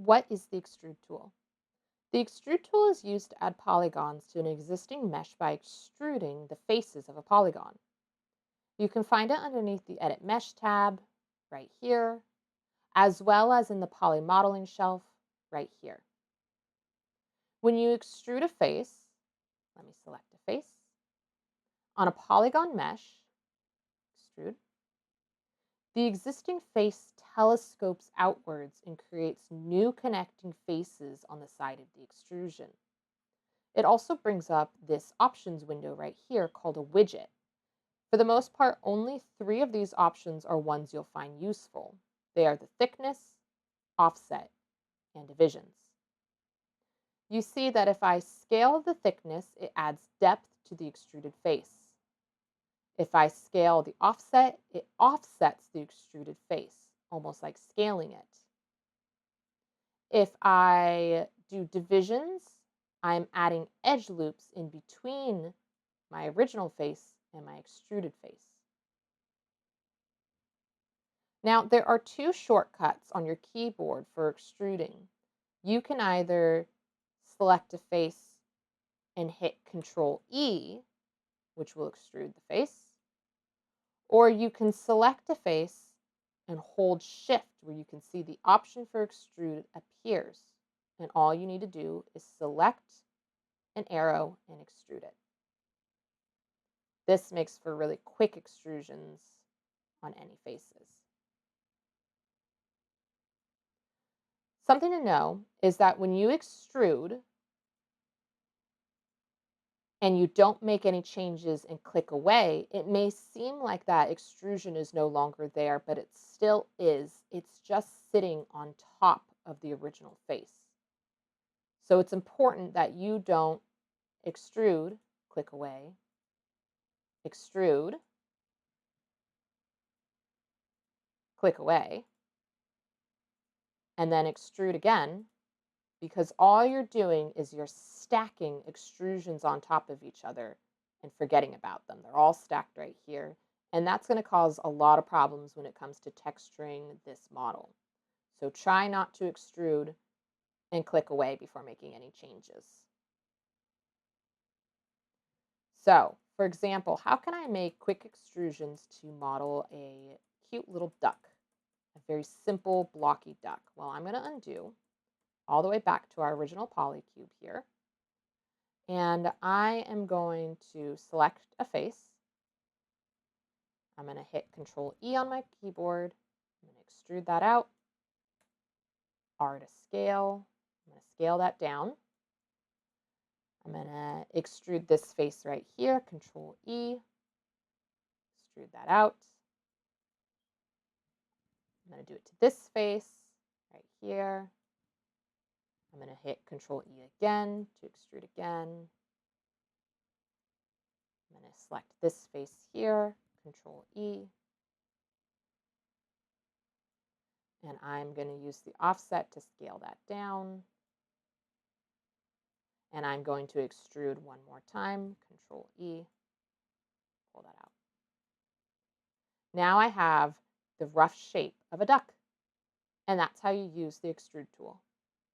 What is the extrude tool? The extrude tool is used to add polygons to an existing mesh by extruding the faces of a polygon. You can find it underneath the Edit Mesh tab right here, as well as in the Poly Modeling shelf right here. When you extrude a face, let me select a face, on a polygon mesh, extrude, the existing face telescopes outwards and creates new connecting faces on the side of the extrusion. It also brings up this options window right here called a widget. For the most part, only 3 of these options are ones you'll find useful. They are the thickness, offset, and divisions. You see that if I scale the thickness, it adds depth to the extruded face. If I scale the offset, it offsets the extruded face, almost like scaling it. If I do divisions, I'm adding edge loops in between my original face and my extruded face. Now, there are 2 shortcuts on your keyboard for extruding. You can either select a face and hit Control E, which will extrude the face, or you can select a face and hold Shift where you can see the option for extrude appears. And all you need to do is select an arrow and extrude it. This makes for really quick extrusions on any faces. Something to know is that when you extrude and you don't make any changes and click away, it may seem like that extrusion is no longer there, but it still is. It's just sitting on top of the original face. So it's important that you don't extrude, click away, extrude, click away, and then extrude again, because all you're doing is you're stacking extrusions on top of each other and forgetting about them. They're all stacked right here. And that's going to cause a lot of problems when it comes to texturing this model. So try not to extrude and click away before making any changes. So, for example, how can I make quick extrusions to model a cute little duck? A very simple blocky duck. Well, I'm going to undo all the way back to our original polycube here. And I am going to select a face. I'm going to hit Control E on my keyboard. I'm going to extrude that out. R to scale. I'm going to scale that down. I'm going to extrude this face right here. Control E. Extrude that out. I'm going to do it to this face right here. I'm going to hit Control E again to extrude again. I'm going to select this face here, Control E. And I'm going to use the offset to scale that down. And I'm going to extrude one more time, Control E, pull that out. Now I have the rough shape of a duck. And that's how you use the extrude tool.